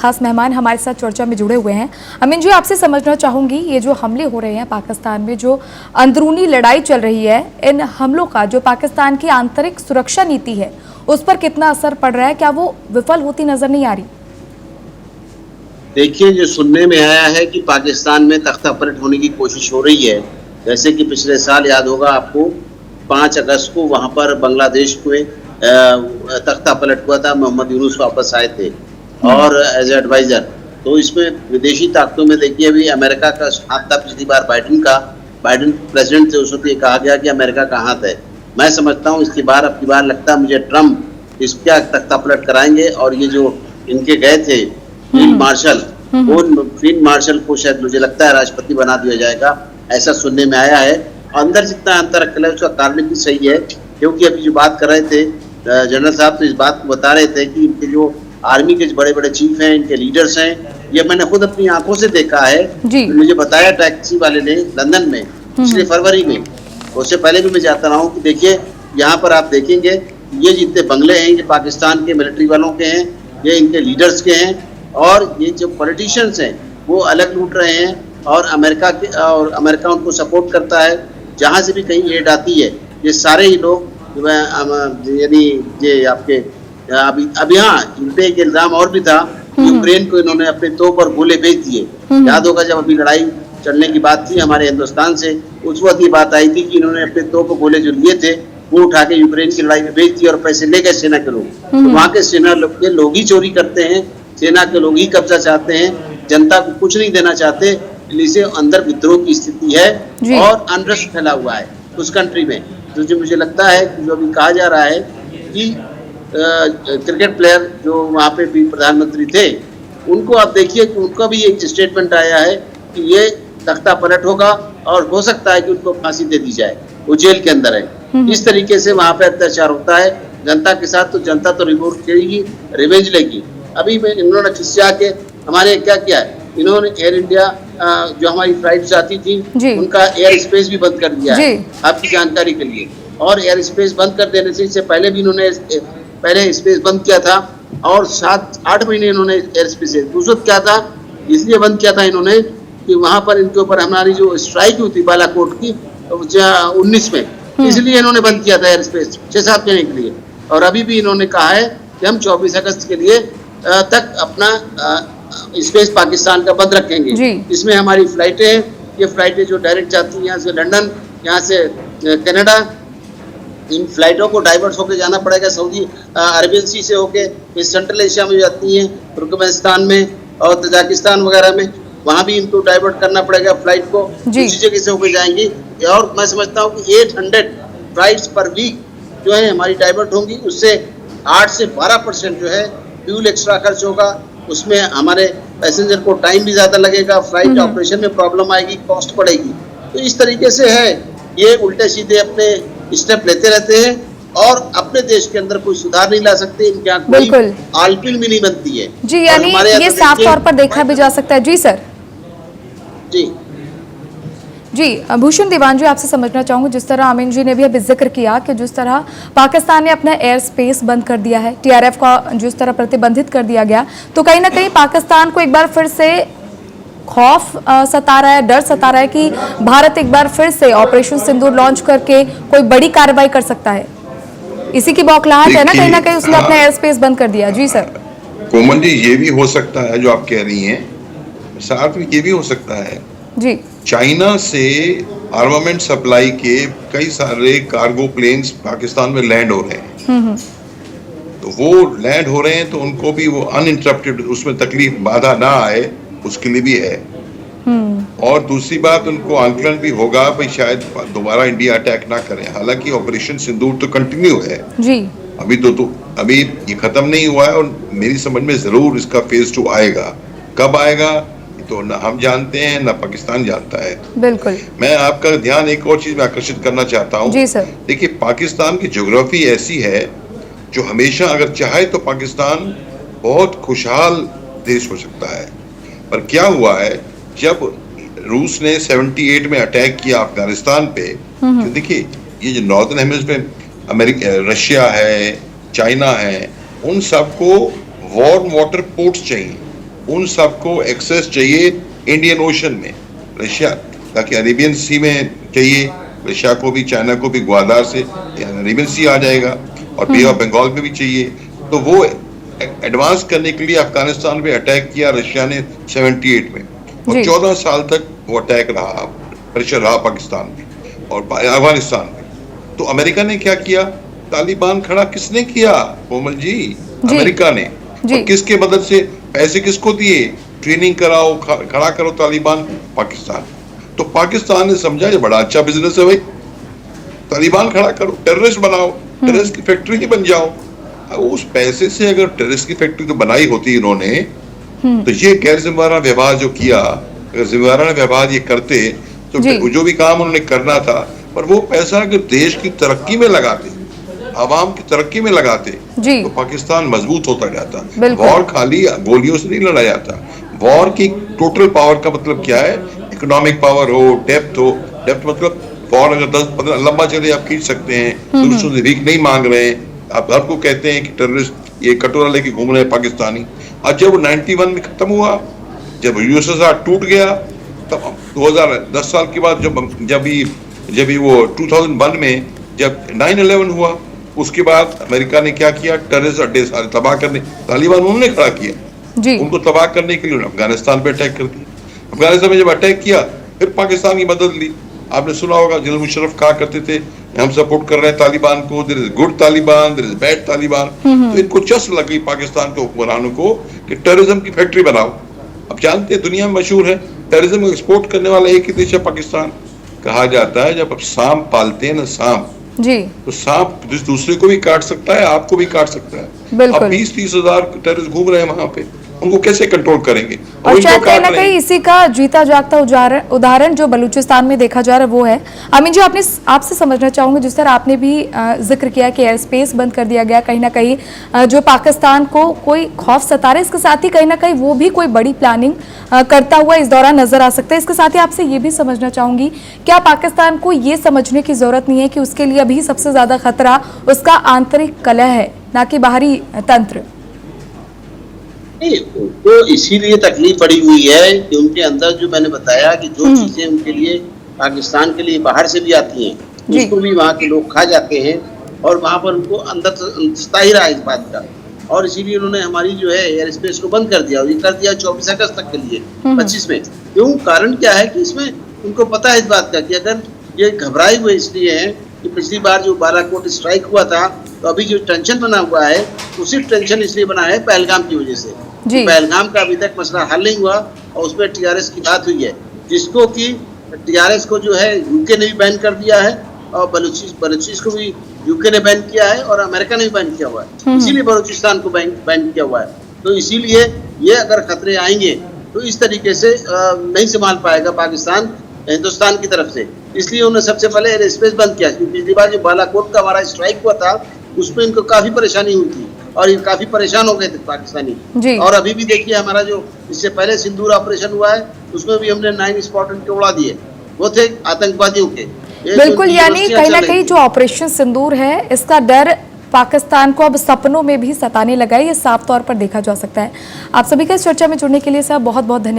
खास मेहमान हमारे साथ चर्चा में जुड़े हुए हैं। अमीन जी, आपसे समझना चाहूंगी, ये जो हमले हो रहे हैं पाकिस्तान में, जो अंदरूनी लड़ाई चल रही है, इन हमलों का जो पाकिस्तान की आंतरिक सुरक्षा नीति है उस पर कितना असर पड़ रहा है? क्या वो विफल होती नजर नहीं आ रही? देखिए, जो सुनने में आया है कि पाकिस्तान में तख्ता पलट होने की कोशिश हो रही है। जैसे कि पिछले साल याद होगा आपको, 5 अगस्त को वहाँ पर बांग्लादेश में तख्ता पलट हुआ था। मोहम्मद यूनुस वापस आए थे और एज एडवाइजर। तो इसमें विदेशी ताकतों में देखिए, अभी अमेरिका का हाथ था पिछली बार बाइडेन प्रेसिडेंट थे, उस वक्त ये कहा गया कि अमेरिका का हाथ है। मैं समझता हूँ इसकी बार अब की बार लगता है मुझे ट्रम्प इसका तख्ता पलट कराएंगे। और ये जो इनके गए थे फील्ड मार्शल, वो फील्ड मार्शल को शायद मुझे लगता है राष्ट्रपति बना दिया जाएगा, ऐसा सुनने में आया है। अंदर जितना अंतर रखा है उसका कारण भी सही है, क्योंकि अभी जो बात कर रहे थे जनरल साहब, तो इस बात को बता रहे थे कि इनके जो आर्मी के बड़े बड़े चीफ हैं, इनके लीडर्स हैं, ये मैंने खुद अपनी आंखों से देखा है। मुझे बताया टैक्सी वाले ने लंदन में पिछले फरवरी में, उससे पहले भी मैं जाता रहा हूँ कि देखिए यहाँ पर आप देखेंगे ये जितने बंगले हैं ये पाकिस्तान के मिलिट्री वालों के हैं, ये इनके लीडर्स के हैं, और ये जो पॉलिटिशियंस हैं वो अलग लूट रहे हैं। और अमेरिका उनको सपोर्ट करता है। जहाँ से भी कहीं एड आती है ये सारे ही लोग, यानी ये आपके अभी हाँ, इन पे एक इल्जाम और भी था, यूक्रेन को इन्होंने अपने तौर पर गोले भेज दिए। याद होगा जब अभी लड़ाई चलने की बात थी हमारे हिंदुस्तान से, उस वक्त ये बात आई थी कि इन्होंने अपने तौर पर गोले जो लिए थे वो उठा के यूक्रेन की लड़ाई में भेज दिए और पैसे ले गए सेना के लोग। तो वहाँ के सेना के लोग ही चोरी करते हैं, सेना के लोग ही कब्जा चाहते हैं, जनता को कुछ नहीं देना चाहते। इसलिए अंदर विद्रोह की स्थिति है और अनरेस्ट फैला हुआ है उस कंट्री में। तो जो मुझे लगता है कि जो अभी कहा जा रहा है कि क्रिकेट प्लेयर जो वहाँ पे भी प्रधानमंत्री थे, उनको आप देखिए कि उनका भी एक स्टेटमेंट आया है कि ये तख्ता पलट होगा और हो सकता है कि उनको फांसी दे दी जाए, वो जेल के अंदर है। इस तरीके से वहाँ पे अत्याचार होता है जनता के साथ, तो जनता तो रिवेंज लेगी। अभी में इन्होंने खिस्सा के हमारे क्या किया है, इन्होंने एयर इंडिया जो हमारी फ्लाइट्स आती थी उनका एयर स्पेस भी बंद कर दिया है, आपकी जानकारी के लिए। और एयर स्पेस बंद कर देने से इससे पहले भी इन्होंने पहले स्पेस बंद किया था और 7-8 महीने इन्होंने एयर स्पेस दूसरा क्या था, इसलिए बंद किया था इन्होंने कि वहाँ पर इनके ऊपर हमारी जो स्ट्राइक हुई थी बालाकोट की 19 में, इसलिए इन्होंने बंद किया था एयर स्पेस 6-7 महीने के लिए। और अभी भी इन्होंने कहा है कि हम 24 अगस्त के लिए तक अपना स्पेस पाकिस्तान का बंद रखेंगे। इसमें हमारी फ्लाइटें हैं, ये फ्लाइटें जो डायरेक्ट जाती हैं यहाँ से लंदन, यहाँ से कनाडा, इन फ्लाइटों को डाइवर्ट होकर जाना पड़ेगा सऊदी अरेबियन सी से होके, फिर सेंट्रल एशिया में जाती हैं, तुर्कमेनिस्तान में और तजाकिस्तान वगैरह में, वहाँ भी इनको डाइवर्ट करना पड़ेगा फ्लाइट को, उसी जगह से होकर जाएंगी। और मैं समझता हूँ कि 800 फ्लाइट्स पर वीक जो है हमारी डाइवर्ट होंगी, उससे 8 से 12% जो है फ्यूल एक्स्ट्रा खर्च होगा, उसमें हमारे पैसेंजर को टाइम भी ज़्यादा लगेगा, फ्लाइट ऑपरेशन में प्रॉब्लम आएगी, कॉस्ट पड़ेगी। तो इस तरीके से है, ये उल्टे सीधे अपने स्टेप लेते रहते हैं और अपने देश के अंदर कोई सुधार नहीं ला सकते, इनके यहाँ कोई आलपिल भी नहीं बनती है। जी, यानी ये साफ तौर पर देखा भी जा सकता है। जी सर। जी भूषण दीवान जी, आपसे समझना चाहूँगी, जिस तरह अमीन जी ने भी अभी जिक्र किया कि जिस तरह पाकिस्तान ने अपना एयर स्पेस बंद कर दिया है, TRF का जिस तरह प्रतिबंधित कर दिया गया, तो कहीं ना कहीं पाकिस्तान को एक बार फिर से खौफ सता रहा है, डर सता रहा है कि भारत एक बार फिर से ऑपरेशन सिंदूर लॉन्च करके कोई बड़ी कार्रवाई कर सकता है। इसी की बौखलाहट है ना कहीं उसने अपना एयर स्पेस बंद कर दिया। जी सर। कोमल जी, ये भी हो सकता है जो आप कह रही हैं, साथ में ये भी हो सकता है जी, चाइना से आर्मामेंट सप्लाई के कई सारे कार्गो प्लेन्स पाकिस्तान में लैंड हो रहे हैं। तो वो लैंड हो रहे हैं तो उनको भी वो अनइंटरप्टेड, उसमें तकलीफ बाधा ना आए उसके लिए भी है। और दूसरी बात, उनको आंकलन भी होगा भाई शायद दोबारा इंडिया अटैक ना करे। हालांकि ऑपरेशन सिंदूर तो कंटिन्यू है जी, अभी अभी ये खत्म नहीं हुआ है और मेरी समझ में जरूर इसका फेज 2 आएगा। कब आएगा तो ना हम जानते हैं ना पाकिस्तान जानता है। बिल्कुल। मैं आपका ध्यान एक और चीज में आकर्षित करना चाहता हूँ। जी सर। देखिए, पाकिस्तान की ज्योग्राफी ऐसी है जो हमेशा अगर चाहे तो पाकिस्तान बहुत खुशहाल देश हो सकता है। पर क्या हुआ है, जब रूस ने 78 में अटैक किया अफगानिस्तान पे, तो देखिए ये जो नॉर्दर्न हेमिस्फीयर अमेरिका, रशिया है, चाइना है, उन सबको वार्म वाटर पोर्ट्स चाहिए। उन सबको एक्सेस चाहिए इंडियन ओशन में, रशिया ताकि अरेबियन सी में चाहिए रशिया को भी, चाइना को भी, ग्वादार से अरेबियन सी आ जाएगा, और बे ऑफ बंगाल में भी चाहिए। तो वो एडवांस करने के लिए अफगानिस्तान पे अटैक किया रशिया ने 78 में, और 14 साल तक वो अटैक रहा, प्रेशर रहा पाकिस्तान में और अफगानिस्तान में। तो अमेरिका ने क्या किया? तालिबान खड़ा किसने किया कोमल जी? अमेरिका ने। और किसके मदद से? पैसे किसको दिए? ट्रेनिंग कराओ, खड़ा करो तालिबान, पाकिस्तान। तो पाकिस्तान ने समझा ये बड़ा अच्छा बिजनेस है भाई, तालिबान खड़ा करो, टेररिस्ट बनाओ, टेररिस्ट की फैक्ट्री ही बन जाओ। उस पैसे से अगर टेररिस्ट की फैक्ट्री तो बनाई होती इन्होंने, तो ये गैर जिम्मेदाराना व्यवहार जो किया, अगर जिम्मेदाराना व्यवहार ये करते तो जो भी काम उन्होंने करना था, पर वो पैसा अगर देश की तरक्की में लगाते, आवाम की तरक्की में लगाते, तो पाकिस्तान मजबूत होता जाता। वॉर खाली गोलियों से नहीं लड़ा जाता, वॉर की टोटल पावर का मतलब क्या है? इकोनॉमिक पावर हो, डेप्थ हो। डेप्थ मतलब वॉर अगर 10-15 लंबा चले आप खींच सकते हैं, दूसरों से भीख नहीं मांग रहे हैं, आप आपको कहते हैं कि टेररिस्ट ये कटोरा लेके घूम रहे हैं पाकिस्तानी। और जब 91 में खत्म हुआ, जब यूएसएसआर टूट गया, तब 2010 साल के बाद जब वो 2001 में जब 9/11 हुआ, उसके बाद अमेरिका ने क्या किया? टेररिस्ट अड्डे सारे तबाह करने, तालिबान उन्होंने खड़ा किया, उनको तबाह करने के लिए अफगानिस्तान पे अटैक कर दिया। अफगानिस्तान में जब अटैक किया, फिर पाकिस्तान की मदद ली। आपने सुना होगा जनरल मुशर्रफ कहा करते थे हम सपोर्ट कर रहे हैं तालिबान को, there is good Taliban, there is bad Taliban. तो इनको चस लग गई पाकिस्तान के हुक्मरानों को कि टेररिज्म की फैक्ट्री बनाओ। अब जानते हैं दुनिया में मशहूर है टेररिज्म को एक्सपोर्ट करने वाला एक ही देश है पाकिस्तान। कहा जाता है जब आप सांप पालते हैं ना, सांप तो सांप दूसरे को भी काट सकता है, आपको भी काट सकता है। अब 20-30 हजार टेररिस्ट घूम रहे हैं वहां पे, उनको कैसे कंट्रोल करेंगे? और शायद कहीं ना कहीं इसी का जीता जागता उदाहरण जो बलूचिस्तान में देखा जा रहा है वो है। अमीन जी, आपसे समझना चाहूंगी, जिस तरह आपने भी जिक्र किया कि एयर स्पेस बंद कर दिया गया, कहीं ना कहीं जो पाकिस्तान को कोई खौफ सता रहा है, इसके साथ ही कहीं ना कहीं वो भी कोई बड़ी प्लानिंग करता हुआ इस दौरान नजर आ सकता है। इसके साथ ही आपसे ये भी समझना चाहूंगी, क्या पाकिस्तान को ये समझने की जरूरत नहीं है कि उसके लिए अभी सबसे ज्यादा खतरा उसका आंतरिक कलह है, ना कि बाहरी तंत्र? तो इसीलिए तकलीफ पड़ी हुई है कि उनके अंदर जो मैंने बताया कि जो चीजें उनके लिए पाकिस्तान के लिए बाहर से भी आती हैं, उसको भी वहाँ के लोग खा जाते हैं, और वहाँ पर उनको अंदर सता ही रहा है इस बात का। और इसीलिए उन्होंने हमारी जो है एयर स्पेस को बंद कर दिया, और ये कर दिया 24 अगस्त तक के लिए, 25 में। क्यों? कारण क्या है कि इसमें उनको पता है इस बात का कि अगर ये घबराए हुए इसलिए हैं कि पिछली बार जो बालाकोट स्ट्राइक हुआ था, तो अभी जो टेंशन बना हुआ है, उसी टेंशन इसलिए बना है पहलगाम की वजह से। पहलगाम का अभी तक मसला हल नहीं हुआ, और उसमें टीआरएस की बात हुई है, जिसको कि टीआरएस को जो है यूके ने भी बैन कर दिया है, और बलूचिस्तान को भी यूके ने बैन किया है, और अमेरिका ने भी बैन किया हुआ है। इसीलिए बलूचिस्तान को बैन किया हुआ है। तो इसीलिए ये अगर खतरे आएंगे तो इस तरीके से नहीं संभाल पाएगा पाकिस्तान हिंदुस्तान की तरफ से। इसलिए उन्होंने सबसे पहले एयर स्पेस बंद किया, क्योंकि पिछली बार जो बालाकोट का हमारा स्ट्राइक हुआ था, उसमें इनको काफी परेशानी हुई थी, और ये काफी परेशान हो गए थे पाकिस्तानी। और अभी भी देखिए हमारा जो इससे पहले सिंदूर ऑपरेशन हुआ है, उसमें भी हमने 9 स्पॉट उनके उड़ा दिए, वो थे आतंकवादियों के। बिल्कुल, यानी कहीं ना कहीं जो ऑपरेशन सिंदूर है, इसका डर पाकिस्तान को अब सपनों में भी सताने लगा है, ये साफ तौर पर देखा जा सकता है। आप सभी का इस चर्चा में जुड़ने के लिए सर बहुत बहुत धन्यवाद।